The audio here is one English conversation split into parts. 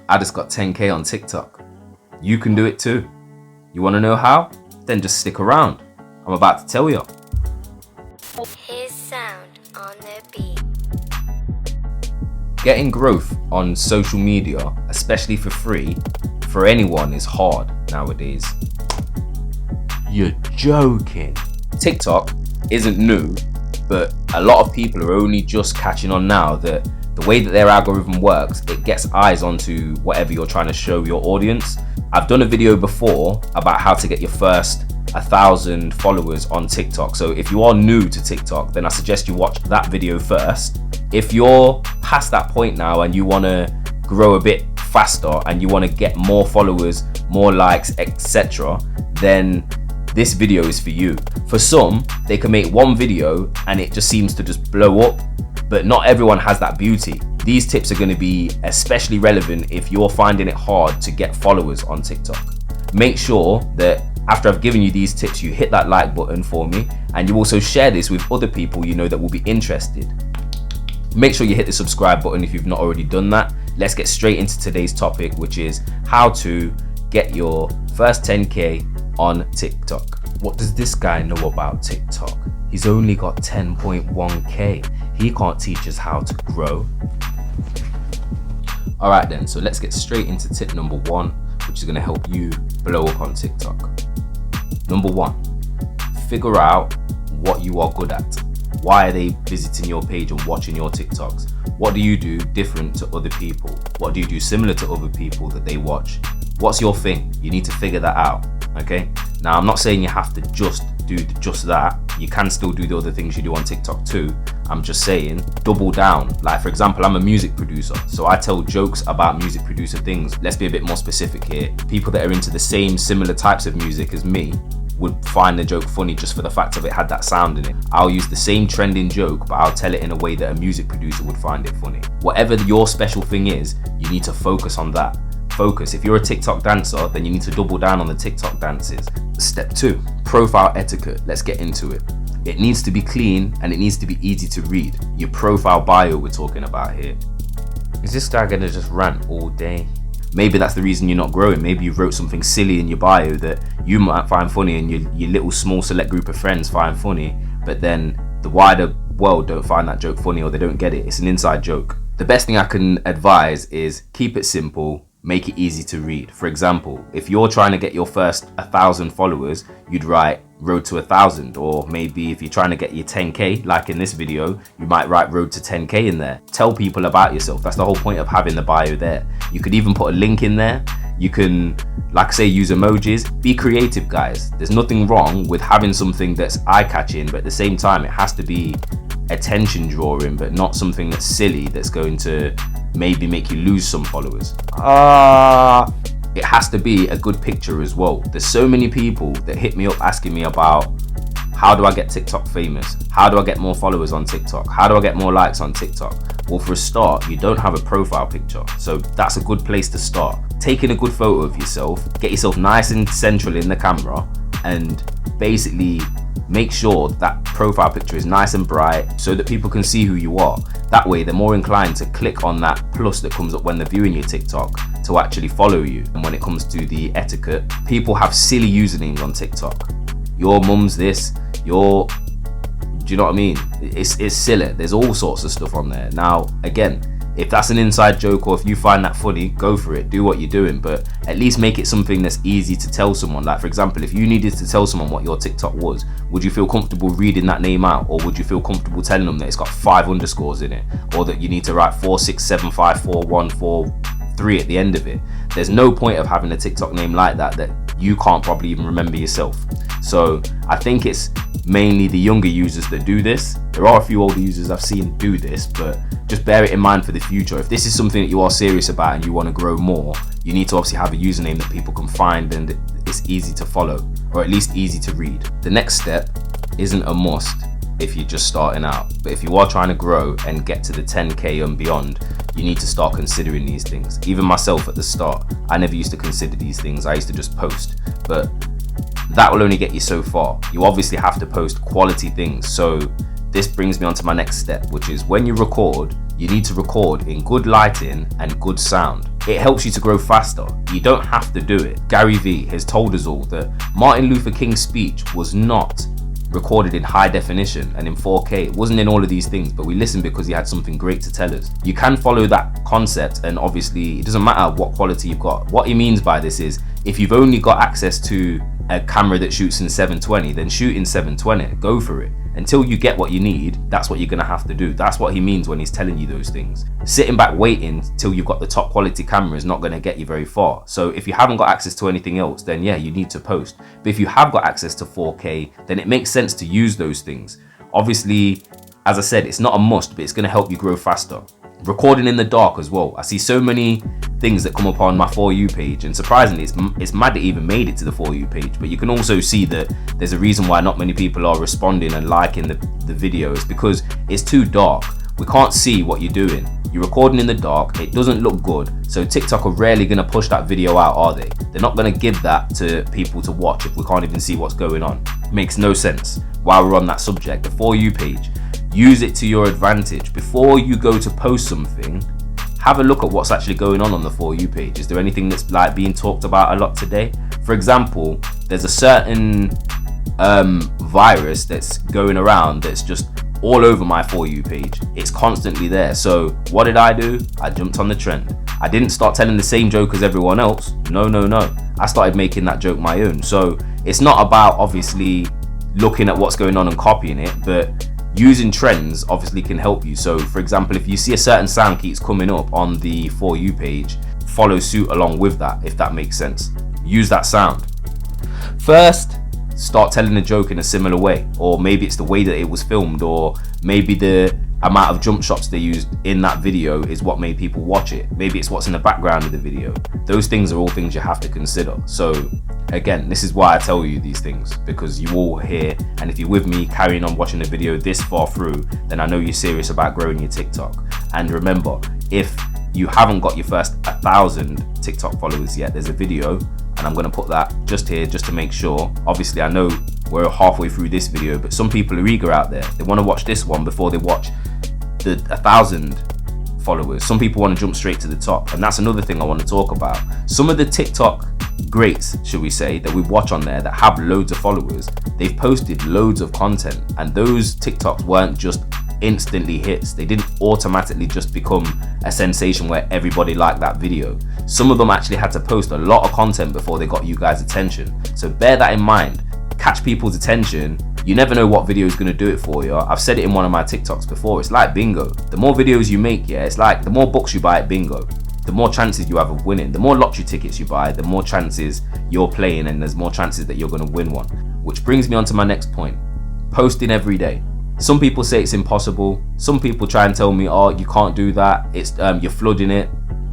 I just got 10k on TikTok. You can do it too. You want to know how? Then just stick around. I'm about to tell you. His sound on the beat. Getting growth on social media, especially for free, for anyone is hard nowadays. You're joking. TikTok isn't new, but a lot of people are only just catching on now that the way that their algorithm works, it gets eyes onto whatever you're trying to show your audience. I've done a video before about how to get your first 1,000 followers on TikTok. So if you are new to TikTok, then I suggest you watch that video first. If you're past that point now and you want to grow a bit faster and you want to get more followers, more likes, etc., then this video is for you. For some, they can make one video and it just seems to just blow up, but not everyone has that beauty. These tips are going to be especially relevant if you're finding it hard to get followers on TikTok. Make sure that after I've given you these tips, you hit that like button for me, and you also share this with other people you know that will be interested. Make sure you hit the subscribe button if you've not already done that. Let's get straight into today's topic, which is how to get your first 10k on TikTok. What does this guy know about TikTok? He's only got 10.1k. He can't teach us how to grow. Alright then, so let's get straight into tip number 1, which is going to help you blow up on TikTok. Number 1, figure out what you are good at. Why are they visiting your page and watching your TikToks? What do you do different to other people? What do you do similar to other people that they watch? What's your thing? You need to figure that out, okay? Now, I'm not saying you have to just do just that. You can still do the other things you do on TikTok too. I'm just saying, double down. Like, for example, I'm a music producer, so I tell jokes about music producer things. Let's be a bit more specific here. People that are into the same similar types of music as me would find the joke funny just for the fact of it had that sound in it. I'll use the same trending joke, but I'll tell it in a way that a music producer would find it funny. Whatever your special thing is, you need to focus on that. Focus. If you're a TikTok dancer, then you need to double down on the TikTok dances. Step 2, profile etiquette. Let's get into it. It needs to be clean and it needs to be easy to read. Your profile bio we're talking about here. Is this guy gonna just rant all day? Maybe that's the reason you're not growing. Maybe you wrote something silly in your bio that you might find funny and your little small select group of friends find funny, but then the wider world don't find that joke funny or they don't get it. It's an inside joke. The best thing I can advise is keep it simple, make it easy to read. For example, if you're trying to get your first 1,000 followers, you'd write road to 1,000, or maybe if you're trying to get your 10k, like in this video, you might write road to 10k in there. Tell people about yourself. That's the whole point of having the bio there. You could even put a link in there. You can, like I say, use emojis. Be creative, guys. There's nothing wrong with having something that's eye-catching, but at the same time, it has to be attention drawing, but not something that's silly that's going to maybe make you lose some followers. It has to be a good picture as well. There's so many people that hit me up asking me about how do I get TikTok famous? How do I get more followers on TikTok? How do I get more likes on TikTok? Well, for a start, you don't have a profile picture. So that's a good place to start. Taking a good photo of yourself, get yourself nice and central in the camera, and basically make sure that profile picture is nice and bright so that people can see who you are. That way they're more inclined to click on that plus that comes up when they're viewing your TikTok to actually follow you. And when it comes to the etiquette, people have silly usernames on TikTok. Your mum's this, do you know what I mean? It's silly. There's all sorts of stuff on there. Now, again, if that's an inside joke or if you find that funny, go for it, do what you're doing, but at least make it something that's easy to tell someone. Like, for example, if you needed to tell someone what your TikTok was, would you feel comfortable reading that name out, or would you feel comfortable telling them that it's got 5 underscores in it, or that you need to write 467541443 at the end of it? There's no point of having a TikTok name like that you can't probably even remember yourself. So I think it's mainly the younger users that do this. There are a few older users I've seen do this, but just bear it in mind for the future. If this is something that you are serious about and you want to grow more, you need to obviously have a username that people can find and it's easy to follow, or at least easy to read. The next step isn't a must if you're just starting out, but if you are trying to grow and get to the 10k and beyond, you need to start considering these things. Even myself at the start, I never used to consider these things. I used to just post, but that will only get you so far. You obviously have to post quality things. So this brings me on to my next step, which is when you record, you need to record in good lighting and good sound. it helps you to grow faster. You don't have to do it. Gary Vee has told us all that Martin Luther King's speech was not recorded in high definition and in 4K. It wasn't in all of these things, but we listened because he had something great to tell us. You can follow that concept, and obviously it doesn't matter what quality you've got. What he means by this is, if you've only got access to a camera that shoots in 720, then shoot in 720, go for it. Until you get what you need, that's what you're gonna have to do. That's what he means when he's telling you those things. Sitting back waiting till you've got the top quality camera is not gonna get you very far. So if you haven't got access to anything else, then yeah, you need to post. But if you have got access to 4K, then it makes sense to use those things. Obviously, as I said, it's not a must, but it's gonna help you grow faster. Recording in the dark as well. I see so many things that come up on my For You page, and surprisingly it's mad it even made it to the For You page. But you can also see that there's a reason why not many people are responding and liking the videos, because it's too dark. We can't see what you're doing. You're recording in the dark, it doesn't look good, so TikTok are rarely gonna push that video out, are they? They're not gonna give that to people to watch if we can't even see what's going on. Makes no sense. While we're on that subject, the For You page, use it to your advantage. Before you go to post something, have a look at what's actually going on the For You page. Is there anything that's like being talked about a lot today? For example, there's a certain virus that's going around that's just all over my For You page. It's constantly there. So what did I do? I jumped on the trend. I didn't start telling the same joke as everyone else. No. I started making that joke my own. So it's not about obviously looking at what's going on and copying it, but using trends obviously can help you. So for example, if you see a certain sound keeps coming up on the For You page, follow suit along with that, if that makes sense. Use that sound. First, start telling a joke in a similar way, or maybe it's the way that it was filmed, or maybe the amount of jump shots they used in that video is what made people watch it. Maybe it's what's in the background of the video. Those things are all things you have to consider. So again, this is why I tell you these things, because you all hear, and if you're with me carrying on watching the video this far through, then I know you're serious about growing your TikTok. And remember, if you haven't got your first 1,000 TikTok followers yet, there's a video, and I'm gonna put that just here just to make sure. Obviously I know we're halfway through this video, but some people are eager out there. They want to watch this one before they watch the 1,000 followers. Some people want to jump straight to the top, and that's another thing I want to talk about. Some of the TikTok greats, should we say, that we watch on there that have loads of followers, they've posted loads of content, and those TikToks weren't just instantly hits. They didn't automatically just become a sensation where everybody liked that video. Some of them actually had to post a lot of content before they got you guys' attention. So bear that in mind. Catch people's attention. You never know what video is going to do it for you. I've said it in one of my TikToks before. It's like bingo. The more videos you make, yeah, it's like the more books you buy at bingo, the more chances you have of winning. The more lottery tickets you buy, the more chances you're playing, and there's more chances that you're going to win one. Which brings me on to my next point. Posting every day. Some people say it's impossible. Some people try and tell me, oh, you can't do that. It's you're flooding it.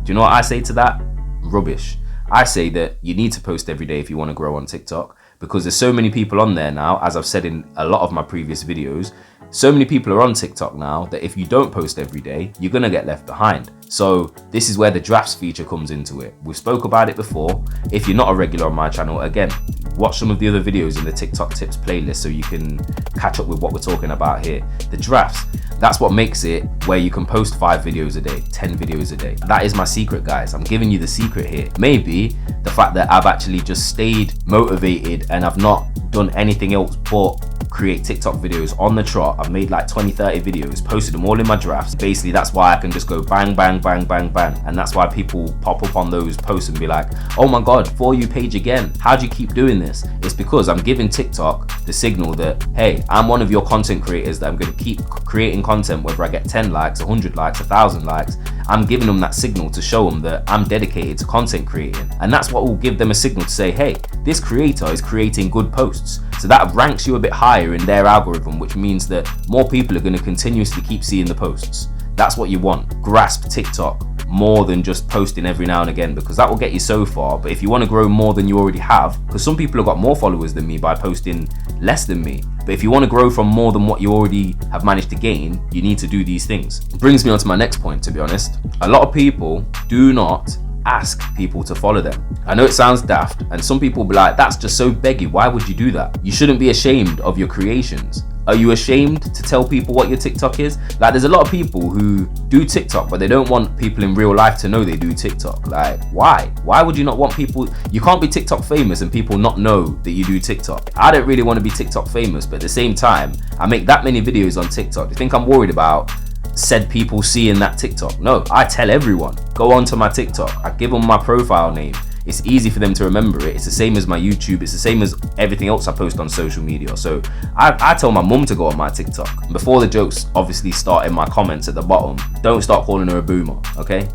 Do you know what I say to that? Rubbish. I say that you need to post every day if you want to grow on TikTok, because there's so many people on there now, as I've said in a lot of my previous videos, so many people are on TikTok now that if you don't post every day, you're gonna get left behind. So this is where the drafts feature comes into it. We spoke about it before. If you're not a regular on my channel, again, watch some of the other videos in the TikTok tips playlist so you can catch up with what we're talking about here. The drafts, that's what makes it where you can post 5 videos a day, 10 videos a day. That is my secret, guys. I'm giving you the secret here. Maybe the fact that I've actually just stayed motivated and I've not done anything else but create TikTok videos on the trot. I've made like 20-30 videos, posted them all in my drafts. Basically, that's why I can just go bang, bang, bang, bang, bang. And that's why people pop up on those posts and be like, oh my God, For You page again. How do you keep doing this? It's because I'm giving TikTok the signal that, hey, I'm one of your content creators that I'm going to keep creating content, whether I get 10 likes, 100 likes, 1,000 likes. I'm giving them that signal to show them that I'm dedicated to content creating. And that's what will give them a signal to say, hey, this creator is creating good posts. So that ranks you a bit higher in their algorithm, which means that more people are going to continuously keep seeing the posts. That's what you want. Grasp TikTok more than just posting every now and again, because that will get you so far. But if you want to grow more than you already have, because some people have got more followers than me by posting less than me, but if you want to grow from more than what you already have managed to gain, you need to do these things. It brings me on to my next point, to be honest. A lot of people do not ask people to follow them. I know it sounds daft, and some people will be like, that's just so beggy, why would you do that? You shouldn't be ashamed of your creations. Are you ashamed to tell people what your TikTok is? Like, there's a lot of people who do TikTok, but they don't want people in real life to know they do TikTok. Like, why? Why would you not want people? You can't be TikTok famous and people not know that you do TikTok. I don't really want to be TikTok famous, but at the same time, I make that many videos on TikTok. Do you think I'm worried about said people seeing that TikTok? No, I tell everyone, go onto my TikTok. I give them my profile name. It's easy for them to remember it. It's the same as my YouTube. It's the same as everything else I post on social media. So I tell my mum to go on my TikTok. Before the jokes obviously start in my comments at the bottom, don't start calling her a boomer, okay?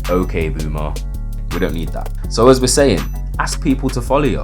Okay, boomer. We don't need that. So as we're saying, ask people to follow you.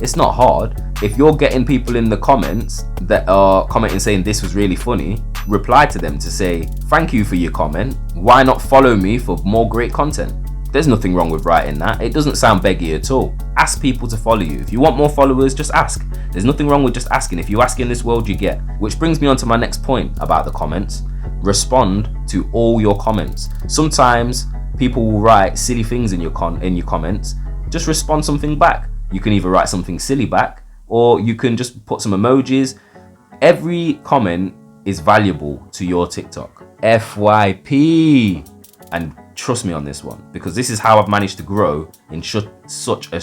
It's not hard. If you're getting people in the comments that are commenting saying this was really funny, reply to them to say, thank you for your comment. Why not follow me for more great content? There's nothing wrong with writing that. It doesn't sound beggy at all. Ask people to follow you. If you want more followers, just ask. There's nothing wrong with just asking. If you ask in this world, you get. Which brings me on to my next point about the comments. Respond to all your comments. Sometimes people will write silly things in your comments. Just respond something back. You can either write something silly back, or you can just put some emojis. Every comment is valuable to your TikTok. FYP. And trust me on this one, because this is how I've managed to grow in such a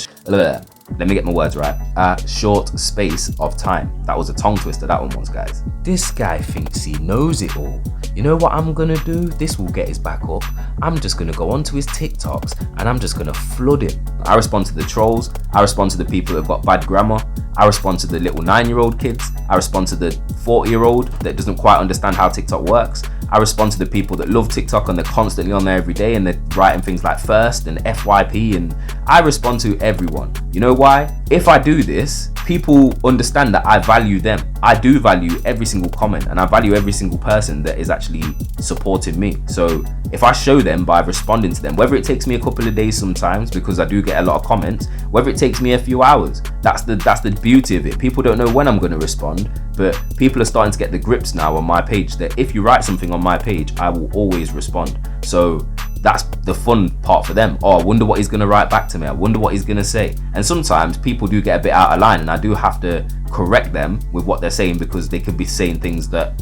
let me get my words right, a short space of time. That was a tongue twister, that one was, guys. This guy thinks he knows it all. You know what I'm gonna do? This will get his back up. I'm just gonna go onto his TikToks and I'm just gonna flood him. I respond to the trolls. I respond to the people that have got bad grammar. I respond to the little 9-year-old kids. I respond to the 40-year-old that doesn't quite understand how TikTok works. I respond to the people that love TikTok and they're constantly on there every day and they're writing things like first and FYP, and I respond to everyone. You know why? If I do this, people understand that I value them. I do value every single comment and I value every single person that is actually supporting me. So if I show them by responding to them, whether it takes me a couple of days sometimes because I do get a lot of comments, whether it takes me a few hours, that's the beauty of it. People don't know when I'm going to respond, but people are starting to get the grips now on my page that if you write something on my page, I will always respond. So that's the fun part for them. Oh, I wonder what he's going to write back to me. I wonder what he's going to say. And sometimes people do get a bit out of line and I do have to correct them with what they're saying, because they could be saying things that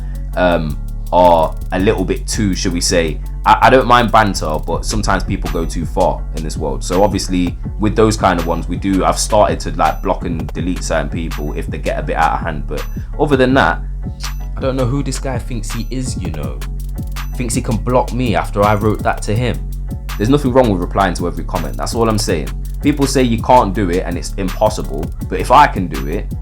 are a little bit too, should we say, I don't mind banter, but sometimes people go too far in this world. So obviously with those kind of ones, I've started to like block and delete certain people if they get a bit out of hand. But other than that, I don't know who this guy thinks he is, you know. Thinks he can block me after I wrote that to him. There's nothing wrong with replying to every comment. That's all I'm saying. People say you can't do it and it's impossible, but if I can do it,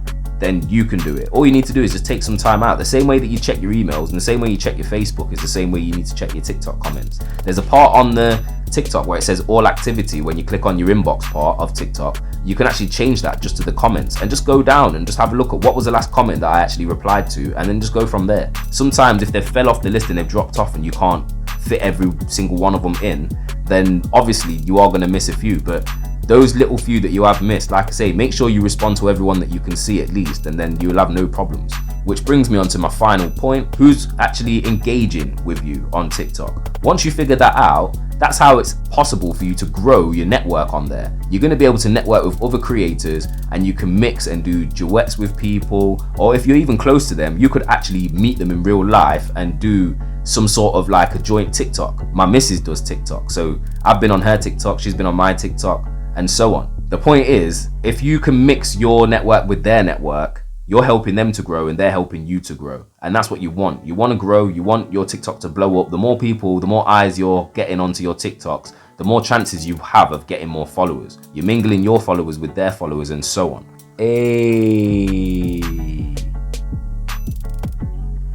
then you can do it. All you need to do is just take some time out. The same way that you check your emails and the same way you check your Facebook is the same way you need to check your TikTok comments. There's a part on the TikTok where it says all activity. When you click on your inbox part of TikTok, you can actually change that just to the comments and just go down and just have a look at what was the last comment that I actually replied to, and then just go from there. Sometimes if they fell off the list and they've dropped off and you can't fit every single one of them in, then obviously you are going to miss a few. But those little few that you have missed, like I say, make sure you respond to everyone that you can see at least, and then you'll have no problems. Which brings me on to my final point. Who's actually engaging with you on TikTok? Once you figure that out, that's how it's possible for you to grow your network on there. You're going to be able to network with other creators and you can mix and do duets with people, or if you're even close to them, you could actually meet them in real life and do some sort of like a joint TikTok. My missus does TikTok, so I've been on her TikTok, she's been on my TikTok, and so on. The point is, if you can mix your network with their network, you're helping them to grow and they're helping you to grow. And that's what you want. You want to grow, you want your TikTok to blow up. The more people, the more eyes you're getting onto your TikToks, the more chances you have of getting more followers. You're mingling your followers with their followers and so on. Hey.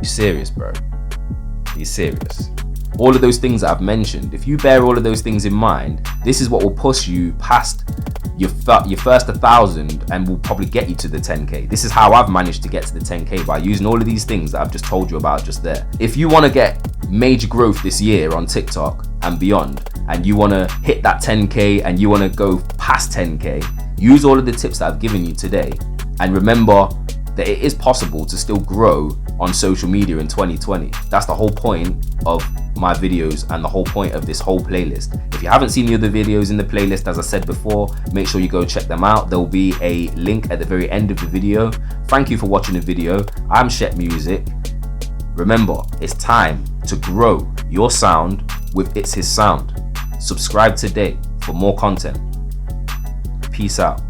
You serious, bro? Are you serious? All of those things that I've mentioned, if you bear all of those things in mind, this is what will push you past your first 1,000 and will probably get you to the 10k. This is how I've managed to get to the 10k, by using all of these things that I've just told you about just there. If you want to get major growth this year on TikTok and beyond, and you want to hit that 10k and you want to go past 10k, use all of the tips that I've given you today. And remember, that it is possible to still grow on social media in 2020. That's the whole point of my videos and the whole point of this whole playlist. If you haven't seen the other videos in the playlist, as I said before, make sure you go check them out. There will be a link at the very end of the video. Thank you for watching the video. I'm shekmusic. Remember, it's time to grow your sound with ITSHISSOUND. Subscribe today for more content. Peace out.